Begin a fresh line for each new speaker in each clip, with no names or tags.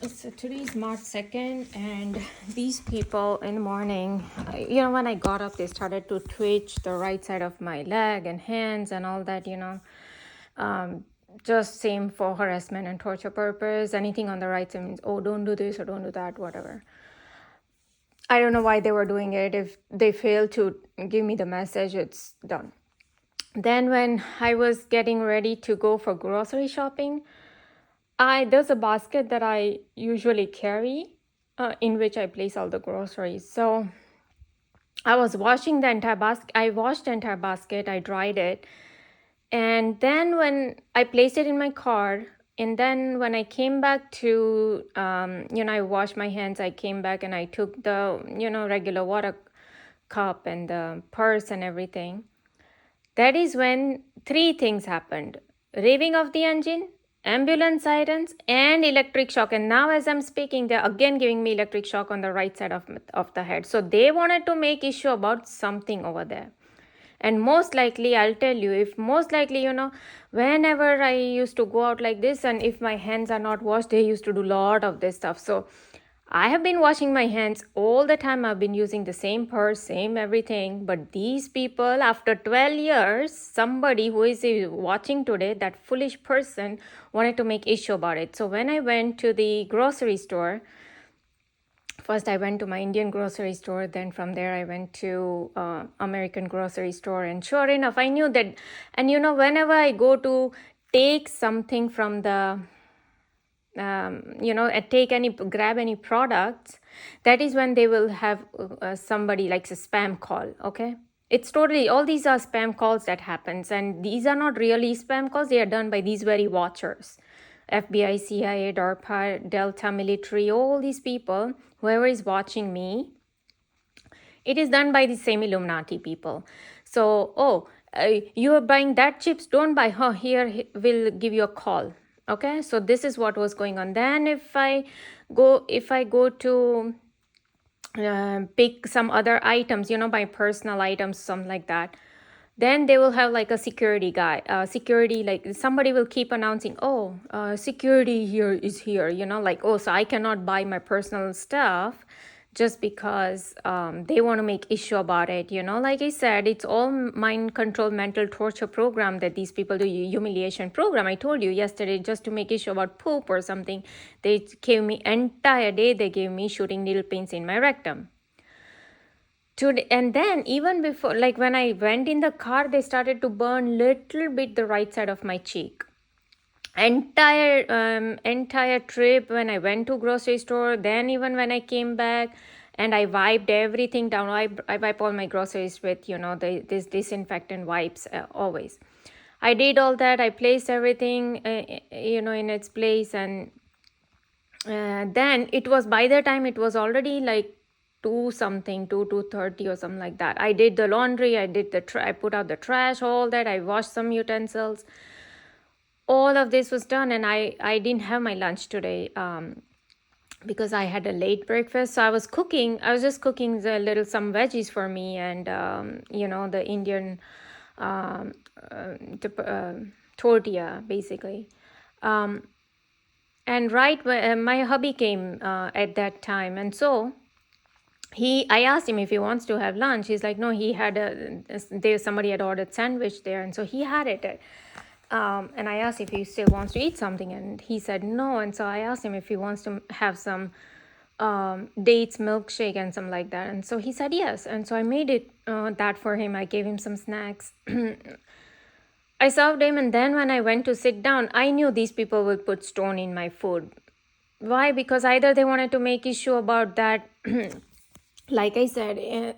So today is March 2nd, and these people in the morning, when I got up, they started to twitch the right side of my leg and hands and all that, um, just same for harassment and torture purpose. Anything on the right side means, oh, don't do this or don't do that, whatever. I don't know why they were doing it. If they fail to give me the message, it's done. Then when I was getting ready to go for grocery shopping, there's a basket that I usually carry, in which I place all the groceries. So I was washing the entire basket. I washed the entire basket. I dried it, and then when I placed it in my car, and then when I came back to, I washed my hands. I came back and I took the, regular water cup and the purse and everything. That is when three things happened: revving of the engine, ambulance sirens, and electric shock. And now, as I'm speaking, they're again giving me electric shock on the right side of the head. So they wanted to make issue about something over there. And most likely, I'll tell you, if most likely, whenever I used to go out like this, and if my hands are not washed, they used to do a lot of this stuff. So I have been washing my hands all the time. I've been using the same purse, same everything. But these people, after 12 years, somebody who is watching today, that foolish person, wanted to make issue about it. So when I went to the grocery store, first I went to my Indian grocery store, then from there I went to American grocery store, and sure enough I knew that. And whenever I go to take something from the grab any products, that is when they will have somebody like a spam call. Okay, it's totally, all these are spam calls that happens, and these are not really spam calls. They are done by these very watchers: FBI, CIA, DARPA, Delta military, all these people, whoever is watching me, it is done by the same Illuminati people. So, you are buying that chips, don't buy. Here we'll give you a call. Okay, so this is what was going on. Then if I go to pick some other items, my personal items, something like that, then they will have like a security guy, security, like somebody will keep announcing, security here is here, so I cannot buy my personal stuff just because they want to make issue about it. Like I said, it's all mind control, mental torture program that these people do, humiliation program. I told you yesterday, just to make issue about poop or something, they gave me entire day, they gave me shooting needle pins in my rectum. And then even before, like when I went in the car, they started to burn little bit the right side of my cheek. Entire trip, when I went to grocery store, then even when I came back, and I wiped everything down. I wipe all my groceries with this disinfectant wipes, always. I did all that. I placed everything in its place, and then it was, by the time it was already like 2:30 or something like that. I did the laundry, I did I put out the trash, all that. I washed some utensils. All of this was done, and I didn't have my lunch today because I had a late breakfast. So I was just cooking some veggies for me, and the Indian tortilla, basically. And right when my hubby came at that time, and so I asked him if he wants to have lunch. He's like, no, he had somebody had ordered sandwich there, and so he had it. And I asked if he still wants to eat something, and he said no. And so I asked him if he wants to have some dates milkshake and something like that, and so he said yes. And so I made it that for him. I gave him some snacks. I served him, and then when I went to sit down, I knew these people would put stone in my food. Why? Because either they wanted to make issue about that like I said,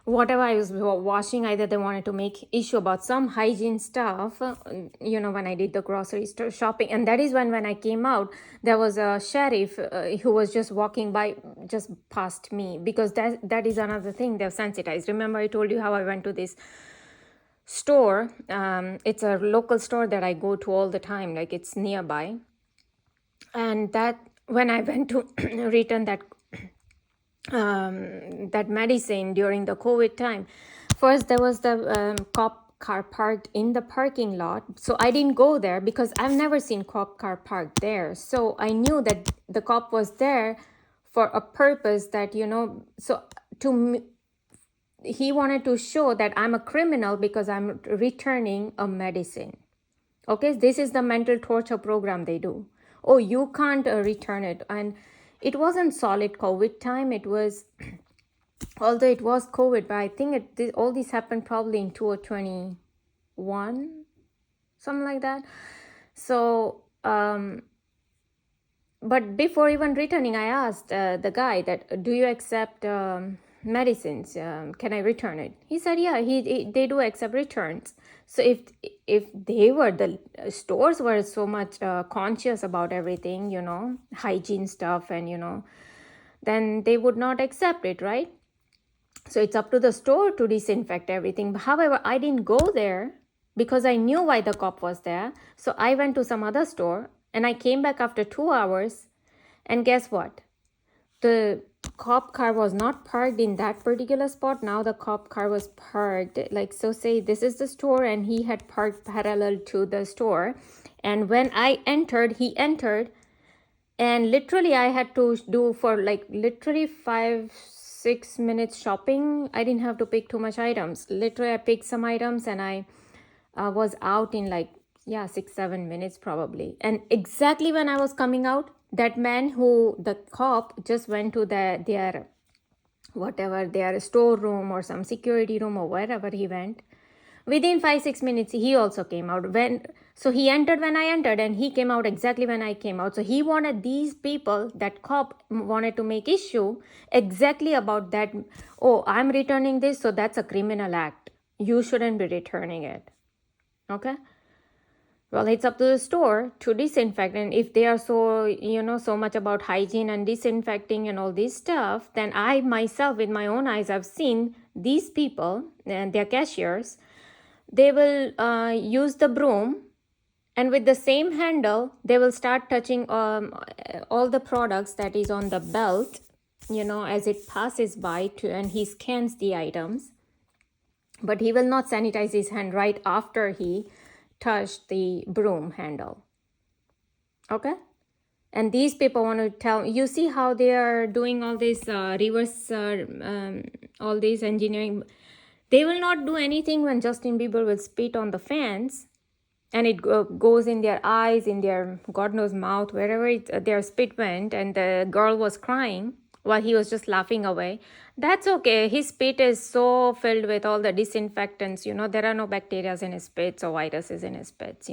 whatever I was washing, either they wanted to make issue about some hygiene stuff, when I did the grocery store shopping. And that is when I came out, there was a sheriff who was just walking by, just past me, because that is another thing, they're sensitized. Remember, I told you how I went to this store. It's a local store that I go to all the time, like it's nearby. And that when I went to return that medicine during the COVID time, first there was the car parked in the parking lot. So I didn't go there because I've never seen cop car parked there. So I knew that the cop was there for a purpose that, so to he wanted to show that I'm a criminal because I'm returning a medicine. Okay, this is the mental torture program they do. Oh, you can't return it. And it wasn't solid COVID time. It was, although it was COVID, but I think all this happened probably in 2021, something like that. So, but before even returning, I asked the guy that, do you accept medicines? Can I return it? He said, yeah, they do accept returns. So if they were, the stores were so much conscious about everything, hygiene stuff, and then they would not accept it, right? So it's up to the store to disinfect everything. However, I didn't go there because I knew why the cop was there. So I went to some other store and I came back after 2 hours. And guess what? The cop car was not parked in that particular spot. Now the cop car was parked, so say this is the store and he had parked parallel to the store. And when I entered, he entered, and literally I had to do for literally 5-6 minutes shopping. I didn't have to pick too much items. Literally I picked some items and I was out in 6-7 minutes probably. And exactly when I was coming out, that man the cop just went to their storeroom or some security room or wherever he went. Within 5-6 minutes, he also came out. So he entered when I entered and he came out exactly when I came out. So he wanted these people, that cop wanted to make issue exactly about that. Oh, I'm returning this, so that's a criminal act. You shouldn't be returning it. Okay? Well, it's up to the store to disinfect. And if they are so much about hygiene and disinfecting and all this stuff, then I myself, with my own eyes, I've seen these people and their cashiers, they will use the broom, and with the same handle, they will start touching all the products that is on the belt, as it passes by and he scans the items. But he will not sanitize his hand right after he touched the broom handle. Okay? And these people want to tell, you see how they are doing all this reverse, all this engineering. They will not do anything when Justin Bieber will spit on the fans and it goes in their eyes, in their God knows mouth, wherever their spit went, and the girl was crying while he was just laughing away. That's okay. His spit is so filled with all the disinfectants, there are no bacteria in his spits or viruses in his spits,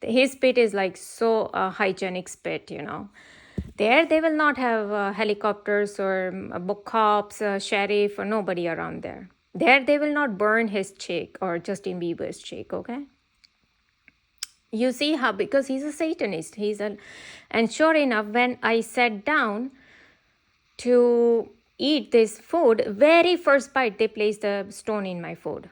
His spit is so hygienic spit, There they will not have helicopters or cops, sheriff, or nobody around there. There they will not burn his cheek or Justin Bieber's cheek, okay? You see how, because he's a Satanist, and sure enough, when I sat down to eat this food, very first bite, they placed a stone in my food.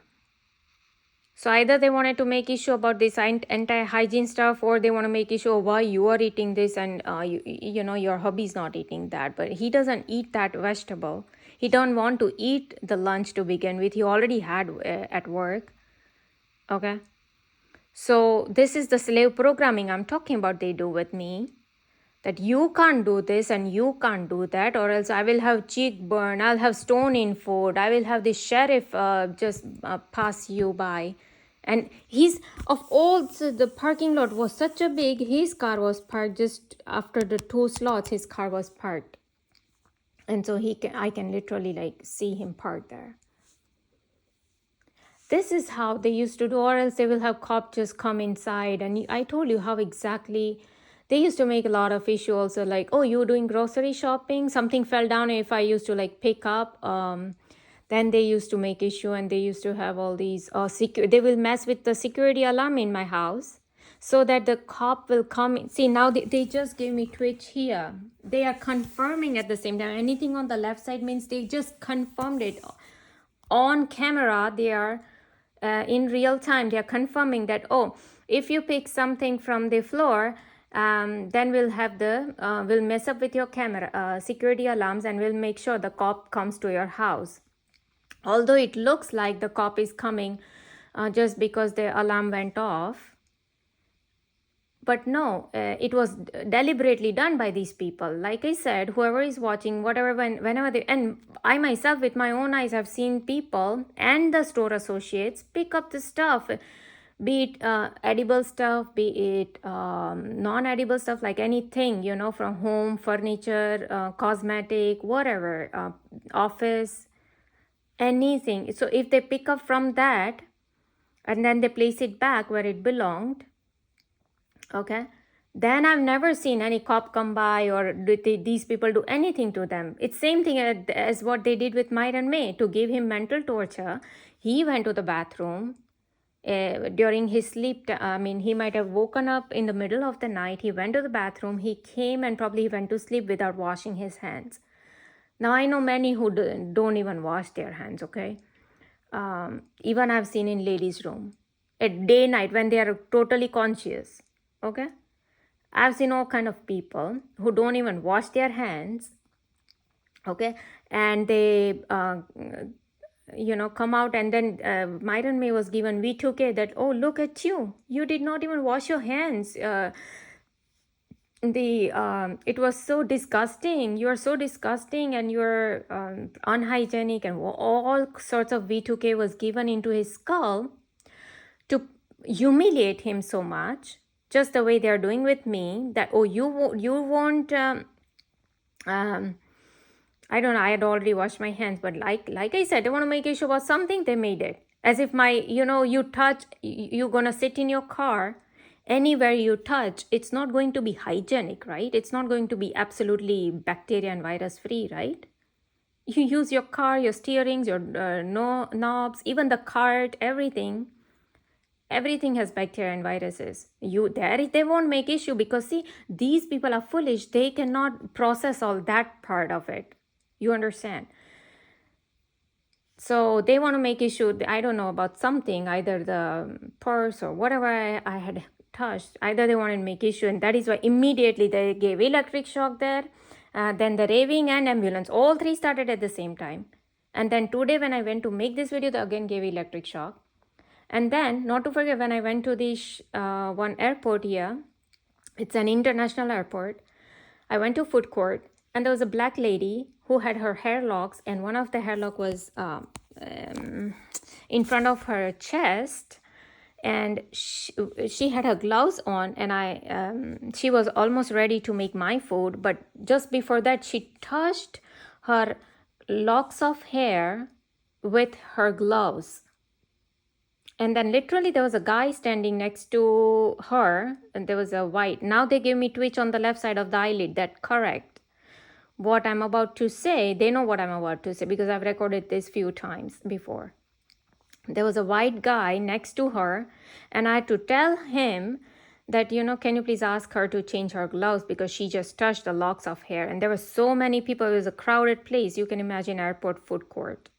So either they wanted to make issue about this anti-hygiene stuff, or they want to make issue of why you are eating this and your hubby's not eating that. But he doesn't eat that vegetable. He don't want to eat the lunch to begin with. He already had at work. Okay. So this is the slave programming I'm talking about they do with me. That you can't do this and you can't do that, or else I will have cheek burn, I'll have stone in food, I will have the sheriff just pass you by. And the parking lot was such a big, his car was parked just after the 2 slots, his car was parked. And so I can literally see him parked there. This is how they used to do, or else they will have cops just come inside. And I told you how exactly they used to make a lot of issue also, oh, you're doing grocery shopping, something fell down, if I used to pick up, then they used to make issue, and they used to have all these they will mess with the security alarm in my house so that the cop will come in. See, now they just gave me Twitch here. They are confirming at the same time. Anything on the left side means they just confirmed it on camera. They are in real time, they are confirming that, oh, if you pick something from the floor, then we'll mess up with your camera security alarms, and we'll make sure the cop comes to your house. Although it looks like the cop is coming just because the alarm went off. But no, it was deliberately done by these people. Like I said, whoever is watching, whatever, whenever they, and I myself with my own eyes have seen people and the store associates pick up the stuff, be it edible stuff, be it non-edible stuff, like anything, from home, furniture, cosmetic, whatever, office, anything. So if they pick up from that and then they place it back where it belonged, okay, then I've never seen any cop come by or these people do anything to them. It's same thing as what they did with Myron May to give him mental torture. He went to the bathroom during his sleep. He might have woken up in the middle of the night. He went to the bathroom. He came and probably went to sleep without washing his hands. Now I know many who don't even wash their hands, okay? Even I've seen in ladies' room at day night when they are totally conscious. Okay, I've seen all kind of people who don't even wash their hands. Okay, and they come out, and then Myron May was given V2K that, oh, look at you, you did not even wash your hands. It was so disgusting. You are so disgusting, and you're unhygienic, and all sorts of V2K was given into his skull to humiliate him so much, just the way they are doing with me, that, oh, you won't I don't know, I had already washed my hands, but like I said, they want to make issue about something, they made it as if you touch, you're gonna sit in your car, anywhere you touch, it's not going to be hygienic, right? It's not going to be absolutely bacteria and virus free, right? You use your car, your steerings, your knobs, even the cart, everything has bacteria and viruses. They won't make issue, because see, these people are foolish. They cannot process all that part of it. You understand? So they want to make issue, I don't know, about something, either the purse or whatever I had touched. Either they wanted to make issue, and that is why immediately they gave electric shock there. Then the raving and ambulance, all three started at the same time. And then today when I went to make this video, they again gave electric shock. And then, not to forget, when I went to this one airport here, it's an international airport, I went to food court, and there was a black lady who had her hair locks, and one of the hair lock was in front of her chest, and she had her gloves on, and she was almost ready to make my food, but just before that, she touched her locks of hair with her gloves. And then literally there was a guy standing next to her, and there was a white. Now they gave me twitch on the left side of the eyelid. That correct. What I'm about to say, they know what I'm about to say, because I've recorded this few times before. There was a white guy next to her, and I had to tell him that, can you please ask her to change her gloves, because she just touched the locks of hair. And there were so many people. It was a crowded place. You can imagine airport food court.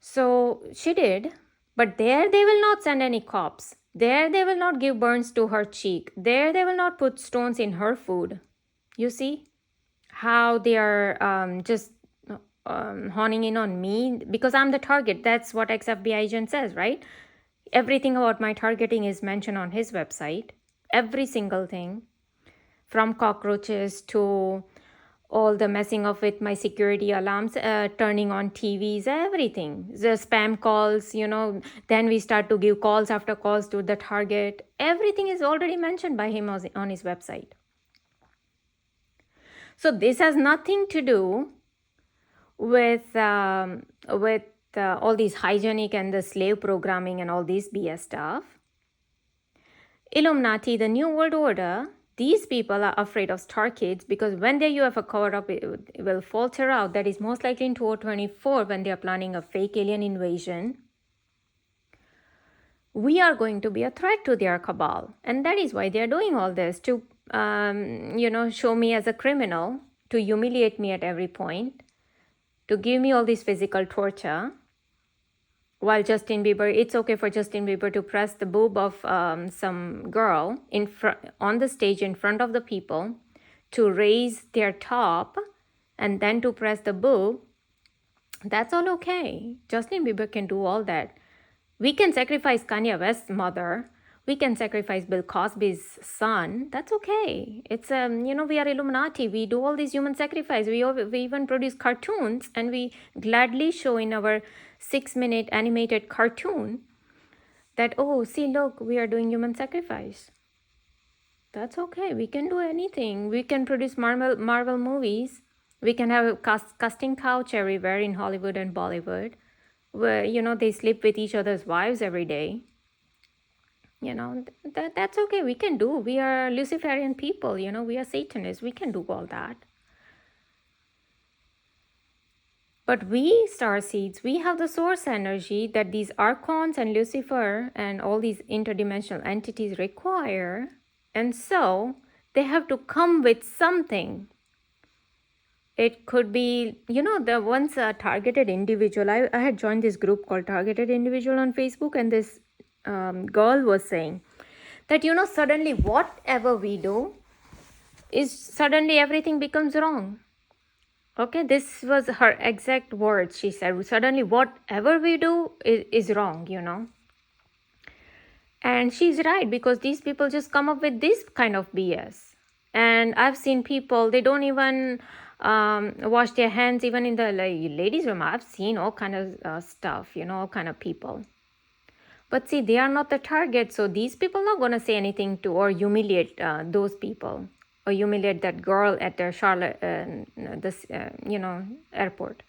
So she did. But there they will not send any cops. There they will not give burns to her cheek. There they will not put stones in her food. You see how they are just honing in on me, because I'm the target. That's what ex-FBI agent says, right? Everything about my targeting is mentioned on his website. Every single thing, from cockroaches to all the messing up with my security alarms, turning on TVs, everything. The spam calls, then we start to give calls after calls to the target. Everything is already mentioned by him on his website. So this has nothing to do with all these hygienic and the slave programming and all this BS stuff. Illuminati, the New World Order, these people are afraid of star kids, because when their UFO cover-up will falter out, that is most likely in 2024 when they are planning a fake alien invasion, we are going to be a threat to their cabal. And that is why they are doing all this, to show me as a criminal, to humiliate me at every point, to give me all this physical torture. While Justin Bieber, it's okay for Justin Bieber to press the boob of some girl on the stage in front of the people, to raise their top, and then to press the boob. That's all okay. Justin Bieber can do all that. We can sacrifice Kanye West's mother. We can sacrifice Bill Cosby's son. That's okay. It's we are Illuminati. We do all these human sacrifice. We even produce cartoons, and we gladly show in our 6-minute animated cartoon that, oh, see, look, we are doing human sacrifice. That's okay. We can do anything. We can produce Marvel movies. We can have a casting couch everywhere in Hollywood and Bollywood, where they sleep with each other's wives every day. That's okay. We can do. We are Luciferian people. We are Satanists. We can do all that. But we, star seeds, we have the source energy that these archons and Lucifer and all these interdimensional entities require. And so they have to come with something. It could be, the once a targeted individual. I had joined this group called Targeted Individual on Facebook, and this girl was saying that, suddenly whatever we do is suddenly everything becomes wrong. Okay, this was her exact words. She said, suddenly whatever we do is wrong, And she's right, because these people just come up with this kind of BS. And I've seen people, they don't even wash their hands even in the ladies' room. I've seen all kind of stuff, all kind of people. But see, they are not the target, so these people are not going to say anything to or humiliate those people, or humiliate that girl at the Charlotte, airport.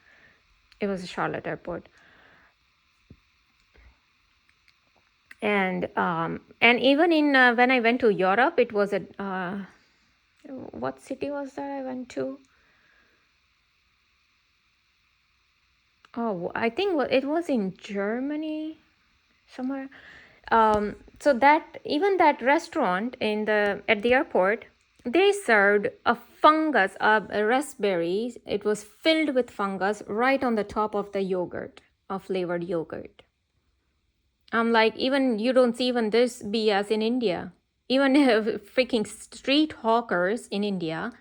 It was a Charlotte airport. And even in when I went to Europe, it was a what city was that I went to? Oh, I think it was in Germany, somewhere. So that even that restaurant at the airport, they served a fungus, a raspberry. It was filled with fungus right on the top of the yogurt, a flavored yogurt. I'm like, even you don't see even this BS in India. Even freaking street hawkers in India,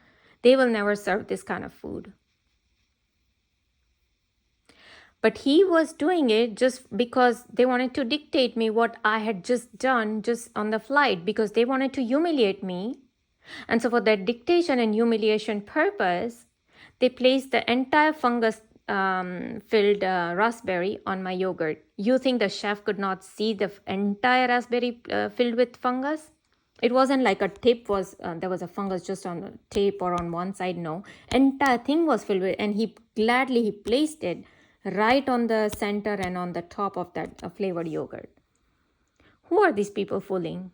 they will never serve this kind of food. But he was doing it just because they wanted to dictate me what I had just done just on the flight, because they wanted to humiliate me. And so for that dictation and humiliation purpose, they placed the entire fungus filled raspberry on my yogurt. You think the chef could not see the entire raspberry filled with fungus? It wasn't like a tip was there was a fungus just on the tip or on one side. No, entire thing was filled with, and he gladly placed it right on the center and on the top of that flavored yogurt. Who are these people fooling?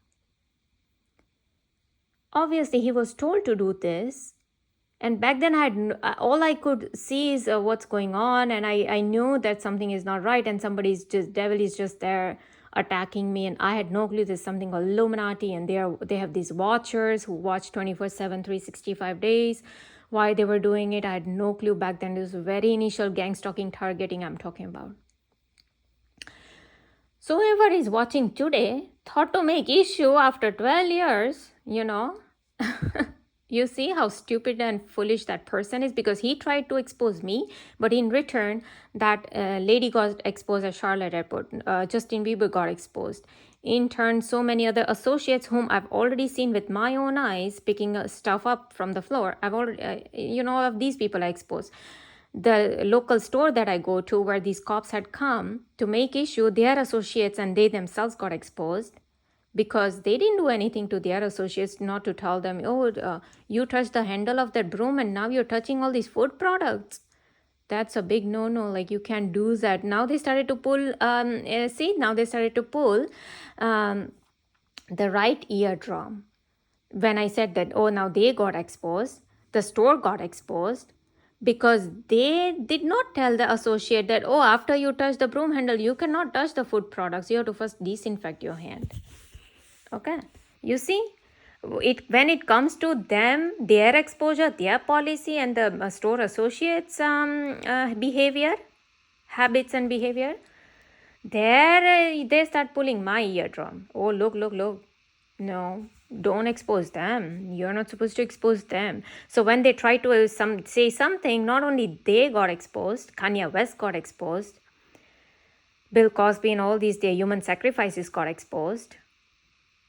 Obviously, he was told to do this. And back then, all I could see is what's going on. And I knew that something is not right. And devil is just there attacking me. And I had no clue there's something called Illuminati. And they have these watchers who watch 24/7, 365 days. Why they were doing it, I had no clue back then. This was very initial gang stalking targeting I'm talking about. So whoever is watching today thought to make issue after 12 years, You see how stupid and foolish that person is, because he tried to expose me, but in return, that lady got exposed at Charlotte Airport. Justin Bieber got exposed. In turn, so many other associates whom I've already seen with my own eyes picking stuff up from the floor. I've already, all of these people are exposed. The local store that I go to, where these cops had come to make issue, their associates and they themselves got exposed, because they didn't do anything to their associates, not to tell them, you touched the handle of that broom and now you're touching all these food products. That's a big no-no. Like, you can't do that. Now they started to pull, the right eardrum. When I said that, now they got exposed, the store got exposed, because they did not tell the associate that, after you touch the broom handle, you cannot touch the food products. You have to first disinfect your hand. Okay, you see, when it comes to them, their exposure, their policy, and the store associates' behavior, habits and behavior, there they start pulling my eardrum. Oh, look. No, don't expose them. You're not supposed to expose them. So when they try to say something, not only they got exposed, Kanye West got exposed, Bill Cosby and all these, their human sacrifices got exposed.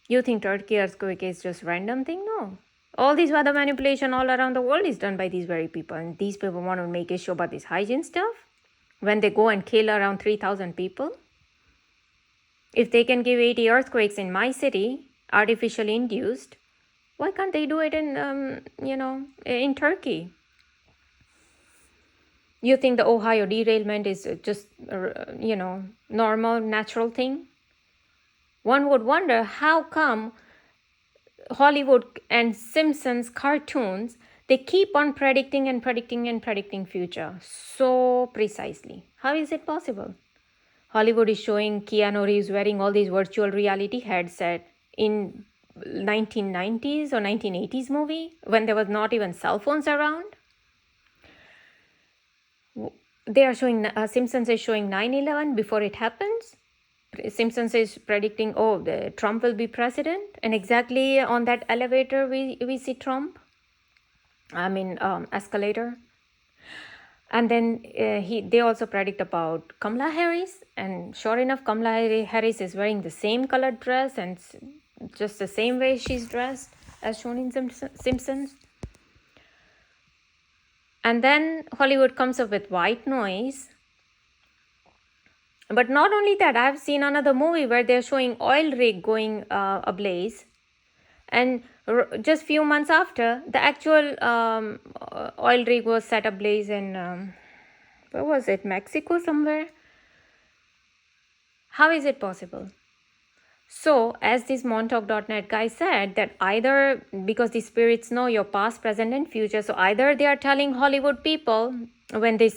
You think Turkey earthquake is just random thing? No. All these weather manipulation all around the world is done by these very people. And these people want to make a show about this hygiene stuff when they go and kill around 3,000 people. If they can give 80 earthquakes in my city, artificially induced, why can't they do it in Turkey? You think the Ohio derailment is just, normal, natural thing? One would wonder how come Hollywood and Simpsons cartoons, they keep on predicting and predicting and predicting future so precisely. How is it possible? Hollywood is showing Keanu Reeves wearing all these virtual reality headset in 1990s or 1980s movie when there was not even cell phones around. They are showing, Simpsons is showing 9/11 before it happens. Simpsons is predicting, Trump will be president. And exactly on that elevator, we see Trump. Escalator. And then they also predict about Kamala Harris. And sure enough, Kamala Harris is wearing the same colored dress and just the same way she's dressed as shown in Simpsons. And then Hollywood comes up with white noise. But not only that, I've seen another movie where they're showing oil rig going ablaze. And just few months after, the actual oil rig was set ablaze in, where was it, Mexico somewhere? How is it possible? So, as this montauk.net guy said, that either, because the spirits know your past, present and future, so either they are telling Hollywood people when they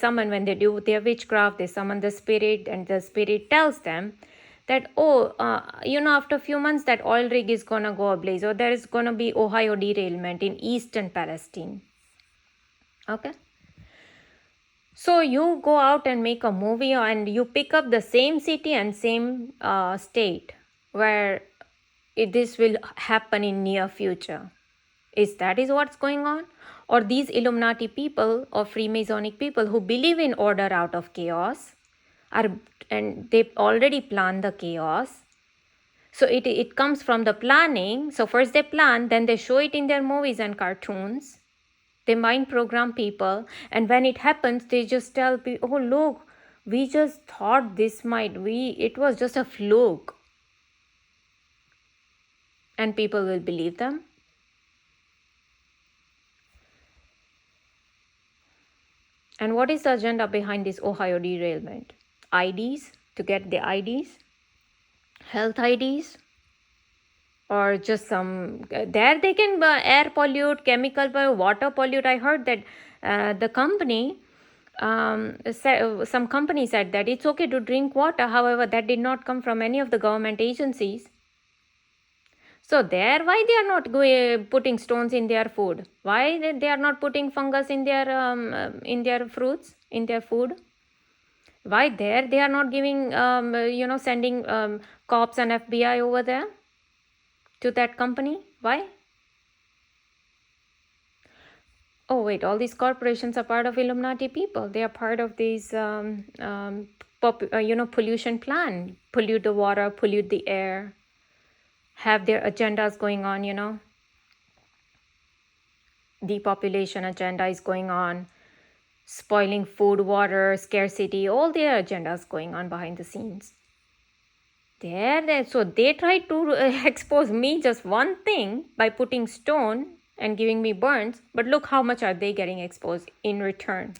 do their witchcraft, they summon the spirit and the spirit tells them that, after a few months that oil rig is going to go ablaze or there is going to be Ohio derailment in eastern Palestine. Okay. So you go out and make a movie and you pick up the same city and same state where this will happen in near future. Is what's going on? Or these Illuminati people or Freemasonic people who believe in order out of chaos and they already plan the chaos. So it comes from the planning. So first they plan, then they show it in their movies and cartoons. They mind program people, and when it happens, they just tell people, "Oh look, we just thought it was just a fluke," and people will believe them. And what is the agenda behind this Ohio derailment? IDs, to get the IDs, health IDs, or just there they can air pollute, chemical pollute, water pollute. I heard that the company, some company said that it's okay to drink water. However, that did not come from any of the government agencies. So why they are not putting stones in their food? Why they are not putting fungus in their fruits, in their food? Why they are not giving, sending cops and FBI over there to that company? Why? Oh wait, all these corporations are part of Illuminati people. They are part of these, pollution plan. Pollute the water, pollute the air. Have their agendas going on, Depopulation agenda is going on. Spoiling food, water, scarcity, all their agendas going on behind the scenes. So they tried to expose me just one thing by putting stone and giving me burns, but look how much are they getting exposed in return.